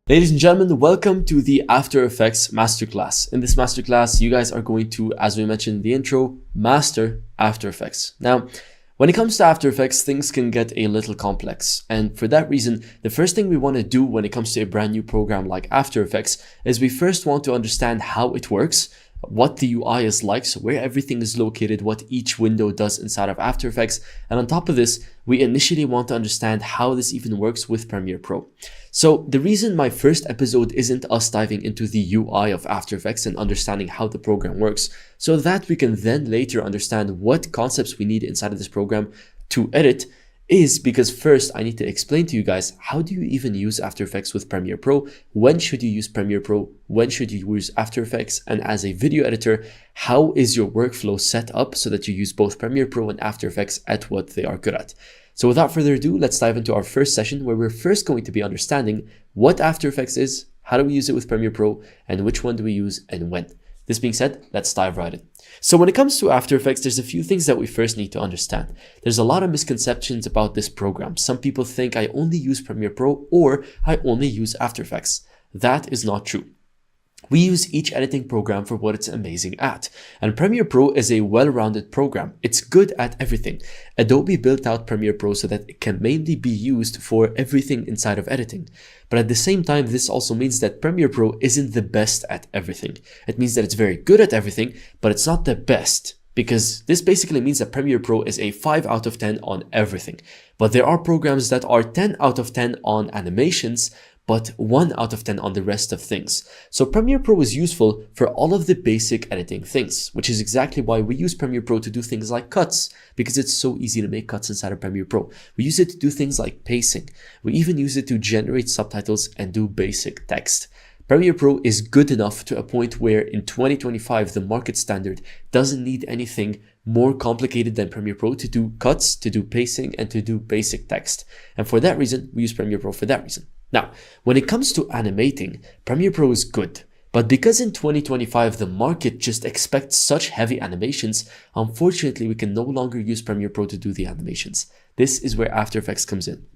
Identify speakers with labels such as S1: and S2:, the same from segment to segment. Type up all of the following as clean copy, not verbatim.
S1: Ladies and gentlemen, welcome to the After Effects Masterclass. In this masterclass, you guys are going to, as we mentioned in the intro, master After Effects. Now, when it comes to After Effects, things can get a little complex. And for that reason, the first thing we want to do when it comes to a brand new program like After Effects is we first want to understand how it works, what the UI is like, so where everything is located, what each window does inside of After Effects. And on top of this, we initially want to understand how this even works with Premiere Pro. So the reason my first episode isn't us diving into the UI of After Effects and understanding how the program works, so that we can then later understand what concepts we need inside of this program to edit, is because first I need to explain to you guys, how do you even use After Effects with Premiere Pro? When should you use Premiere Pro? When should you use After Effects? And as a video editor, how is your workflow set up so that you use both Premiere Pro and After Effects at what they are good at? So without further ado, let's dive into our first session where we're first going to be understanding what After Effects is, how do we use it with Premiere Pro, and which one do we use and when. This being said, let's dive right in. So when it comes to After Effects, there's a few things that we first need to understand. There's a lot of misconceptions about this program. Some people think I only use Premiere Pro or I only use After Effects. That is not true. We use each editing program for what it's amazing at. And Premiere Pro is a well-rounded program. It's good at everything. Adobe built out Premiere Pro so that it can mainly be used for everything inside of editing. But at the same time, this also means that Premiere Pro isn't the best at everything. It means that it's very good at everything, but it's not the best. Because this basically means that Premiere Pro is a 5 out of 10 on everything. But there are programs that are 10 out of 10 on animations, but 1 out of 10 on the rest of things. So Premiere Pro is useful for all of the basic editing things, which is exactly why we use Premiere Pro to do things like cuts, because it's so easy to make cuts inside of Premiere Pro. We use it to do things like pacing. We even use it to generate subtitles and do basic text. Premiere Pro is good enough to a point where in 2025, the market standard doesn't need anything more complicated than Premiere Pro to do cuts, to do pacing, and to do basic text. And for that reason, we use Premiere Pro for that reason. Now, when it comes to animating, Premiere Pro is good. But because in 2025, the market just expects such heavy animations, unfortunately, we can no longer use Premiere Pro to do the animations. This is where After Effects comes in.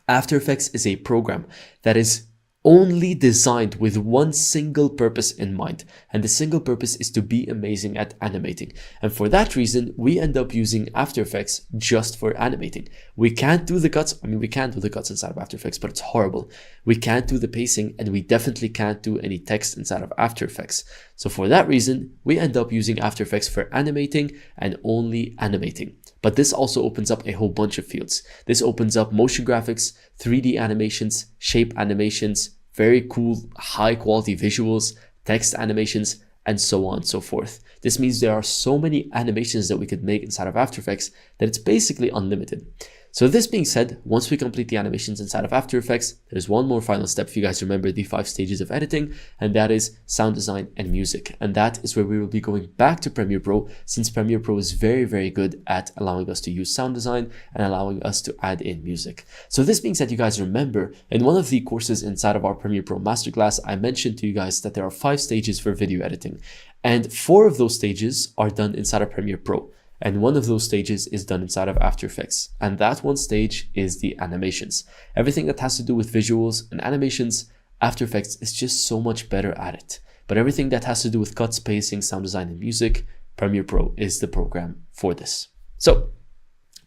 S1: After Effects is a program that is only designed with one single purpose in mind, and the single purpose is to be amazing at animating. And for that reason, we end up using After Effects just for animating. We can't do the cuts. We can do the cuts inside of After Effects, but it's horrible. We can't do the pacing, and we definitely can't do any text inside of After Effects. So for that reason, we end up using After Effects for animating and only animating. But this also opens up a whole bunch of fields. This opens up motion graphics, 3D animations, shape animations, very cool high quality visuals, text animations, and so on and so forth. This means there are so many animations that we could make inside of After Effects that it's basically unlimited. So this being said, once we complete the animations inside of After Effects, there's one more final step if you guys remember the 5 stages of editing, and that is sound design and music. And that is where we will be going back to Premiere Pro, since Premiere Pro is very, very good at allowing us to use sound design and allowing us to add in music. So this being said, you guys remember in one of the courses inside of our Premiere Pro Masterclass, I mentioned to you guys that there are 5 stages for video editing, and 4 of those stages are done inside of Premiere Pro. And one of those stages is done inside of After Effects. And that one stage is the animations. Everything that has to do with visuals and animations, After Effects is just so much better at it. But everything that has to do with cuts, pacing, sound design, and music, Premiere Pro is the program for this. So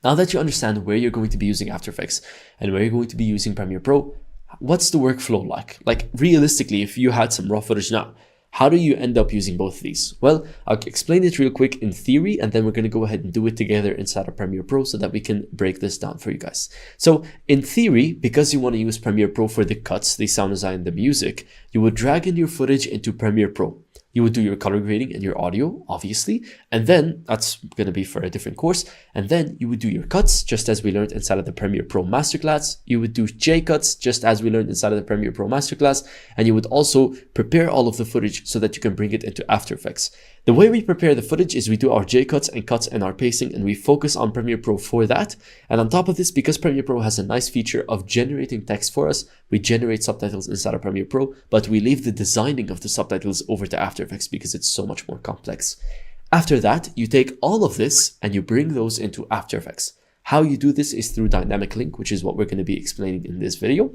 S1: now that you understand where you're going to be using After Effects and where you're going to be using Premiere Pro, what's the workflow like? Like realistically, if you had some raw footage now, how do you end up using both of these? Well, I'll explain it real quick in theory, and then we're going to go ahead and do it together inside of Premiere Pro so that we can break this down for you guys. So in theory, because you want to use Premiere Pro for the cuts, the sound design, the music, you would drag in your footage into Premiere Pro. You would do your color grading and your audio, obviously, and then that's going to be for a different course. And then you would do your cuts, just as we learned inside of the Premiere Pro Masterclass. You would do J-cuts, just as we learned inside of the Premiere Pro Masterclass. And you would also prepare all of the footage so that you can bring it into After Effects. The way we prepare the footage is we do our J-cuts and cuts and our pacing, and we focus on Premiere Pro for that. And on top of this, because Premiere Pro has a nice feature of generating text for us, we generate subtitles inside of Premiere Pro, but we leave the designing of the subtitles over to After Effects because it's so much more complex. After that, you take all of this and you bring those into After Effects. How you do this is through dynamic link, which is what we're going to be explaining in this video.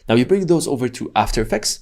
S1: Now you bring those over to After Effects.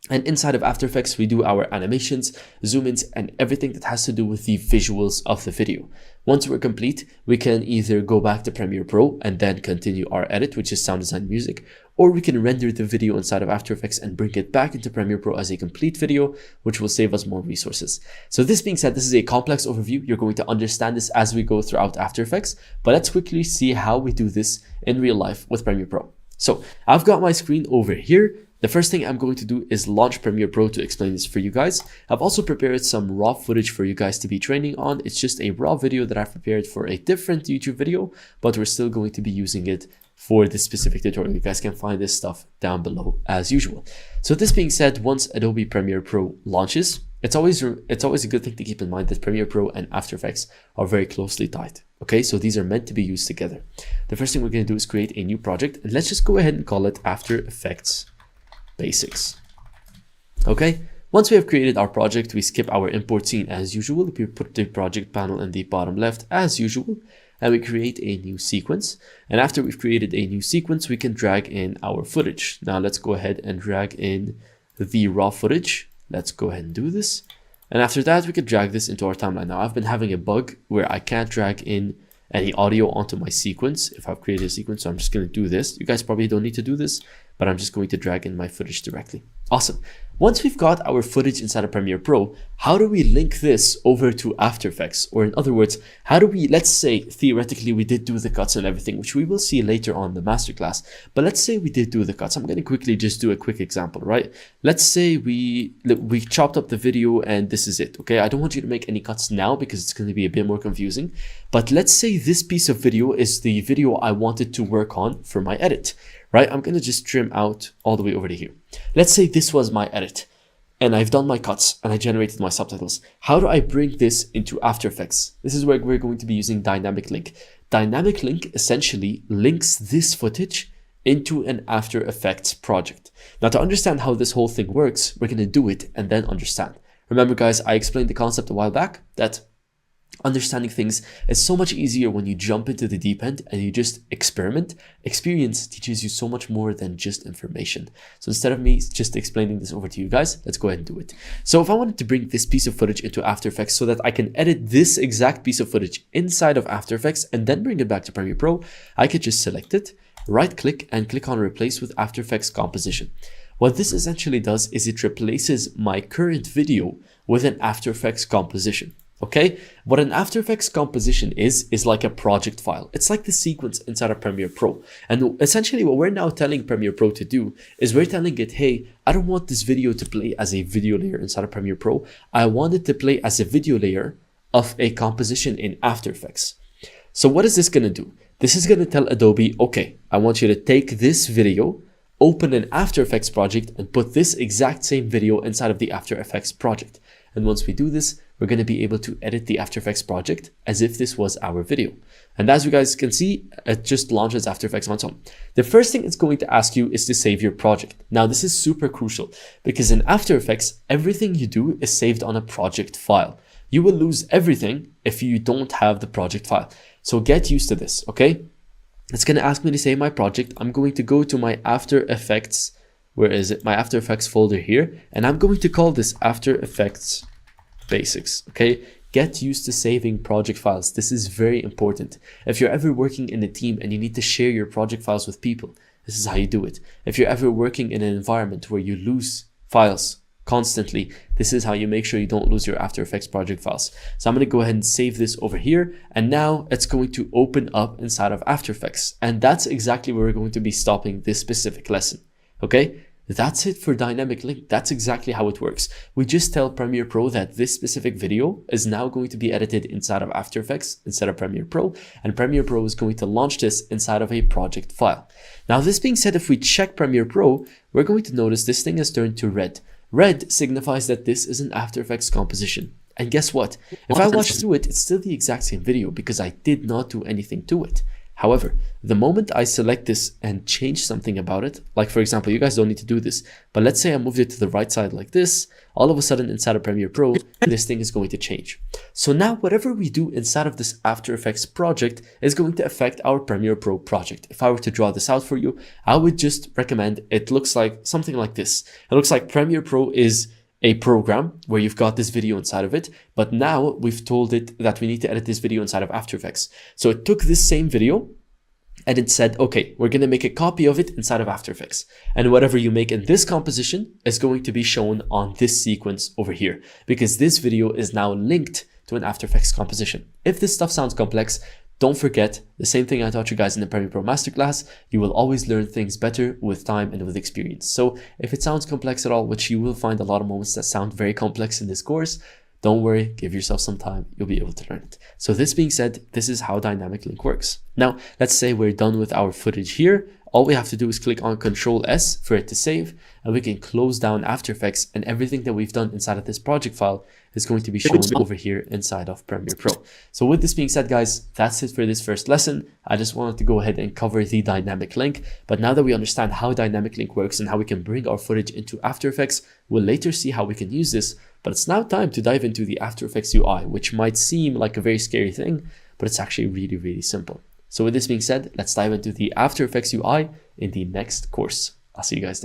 S1: And inside of After Effects, we do our animations, zoom-ins, and everything that has to do with the visuals of the video. Once we're complete, we can either go back to Premiere Pro and then continue our edit, which is sound design music, or we can render the video inside of After Effects and bring it back into Premiere Pro as a complete video, which will save us more resources. So this being said, this is a complex overview. You're going to understand this as we go throughout After Effects, but let's quickly see how we do this in real life with Premiere Pro. So I've got my screen over here. The first thing I'm going to do is launch Premiere Pro to explain this for you guys. I've also prepared some raw footage for you guys to be training on. It's just a raw video that I've prepared for a different YouTube video, but we're still going to be using it for this specific tutorial. You guys can find this stuff down below as usual. So this being said, once Adobe Premiere Pro launches, it's always a good thing to keep in mind that Premiere Pro and After Effects are very closely tied. Okay, so these are meant to be used together. The first thing we're going to do is create a new project, and let's just go ahead and call it After Effects Basics. Okay, once we have created our project, we skip our import scene as usual. We put the project panel in the bottom left as usual, and we create a new sequence. And after we've created a new sequence, we can drag in our footage. Now let's go ahead and drag in the raw footage. Let's go ahead and do this. And after that, we can drag this into our timeline. Now I've been having a bug where I can't drag in any audio onto my sequence if I've created a sequence, so I'm just going to do this. You guys probably don't need to do this, but I'm just going to drag in my footage directly. Awesome. Once we've got our footage inside of Premiere Pro, how do we link this over to After Effects? Or in other words, how do we, let's say theoretically we did do the cuts and everything, which we will see later on in the masterclass, but let's say we did do the cuts. I'm going to quickly just do a quick example, right? Let's say we chopped up the video and this is it, okay? I don't want you to make any cuts now because it's going to be a bit more confusing, but let's say this piece of video is the video I wanted to work on for my edit. Right, I'm going to just trim out all the way over to here. Let's say this was my edit and I've done my cuts and I generated my subtitles. How do I bring this into After Effects? This is where we're going to be using Dynamic Link. Dynamic Link essentially links this footage into an After Effects project. Now to understand how this whole thing works, we're going to do it and then understand. Remember guys, I explained the concept a while back that understanding things is so much easier when you jump into the deep end and you just experiment. Experience teaches you so much more than just information. So instead of me just explaining this over to you guys, let's go ahead and do it. So if I wanted to bring this piece of footage into After Effects so that I can edit this exact piece of footage inside of After Effects and then bring it back to Premiere Pro, I could just select it, right click and click on Replace with After Effects Composition. What this essentially does is it replaces my current video with an After Effects composition. Okay, what an After Effects composition is like a project file. It's like the sequence inside of Premiere Pro. And essentially what we're now telling Premiere Pro to do is we're telling it, hey, I don't want this video to play as a video layer inside of Premiere Pro. I want it to play as a video layer of a composition in After Effects. So what is this going to do? This is going to tell Adobe, okay, I want you to take this video, open an After Effects project and put this exact same video inside of the After Effects project. And once we do this, we're going to be able to edit the After Effects project as if this was our video. And as you guys can see, it just launches After Effects on its own. The first thing it's going to ask you is to save your project. Now, this is super crucial because in After Effects, everything you do is saved on a project file. You will lose everything if you don't have the project file. So get used to this, okay? It's going to ask me to save my project. I'm going to go to my After Effects. Where is it? My After Effects folder here. And I'm going to call this After Effects Basics, okay? Get used to saving project files. This is very important. If you're ever working in a team and you need to share your project files with people, this is how you do it. If you're ever working in an environment where you lose files constantly, this is how you make sure you don't lose your After Effects project files. So I'm going to go ahead and save this over here. And now it's going to open up inside of After Effects. And that's exactly where we're going to be stopping this specific lesson, okay? That's it for Dynamic Link. That's exactly how it works. We just tell Premiere Pro that this specific video is now going to be edited inside of After Effects instead of Premiere Pro, and Premiere Pro is going to launch this inside of a project file. Now, this being said, if we check Premiere Pro, we're going to notice this thing has turned to red. Red signifies that this is an After Effects composition. And guess what? If I watch through it, it's still the exact same video because I did not do anything to it. However, the moment I select this and change something about it, like for example, you guys don't need to do this, but let's say I moved it to the right side like this, all of a sudden inside of Premiere Pro, this thing is going to change. So now whatever we do inside of this After Effects project is going to affect our Premiere Pro project. If I were to draw this out for you, I would just recommend it looks like something like this. It looks like Premiere Pro is a program where you've got this video inside of it, but now we've told it that we need to edit this video inside of After Effects. So it took this same video and it said, okay, we're going to make a copy of it inside of After Effects. And whatever you make in this composition is going to be shown on this sequence over here, because this video is now linked to an After Effects composition. If this stuff sounds complex, don't forget the same thing I taught you guys in the Premiere Pro Masterclass. You will always learn things better with time and with experience. So if it sounds complex at all, which you will find a lot of moments that sound very complex in this course, don't worry, give yourself some time, you'll be able to learn it. So this being said, this is how Dynamic Link works. Now, let's say we're done with our footage here. All we have to do is click on Control S for it to save, and we can close down After Effects, and everything that we've done inside of this project file is going to be shown over here inside of Premiere Pro. So with this being said, guys, that's it for this first lesson. I just wanted to go ahead and cover the Dynamic Link, but now that we understand how Dynamic Link works and how we can bring our footage into After Effects, we'll later see how we can use this. But it's now time to dive into the After Effects UI, which might seem like a very scary thing, but it's actually really, really simple. So with this being said, let's dive into the After Effects UI in the next course. I'll see you guys there.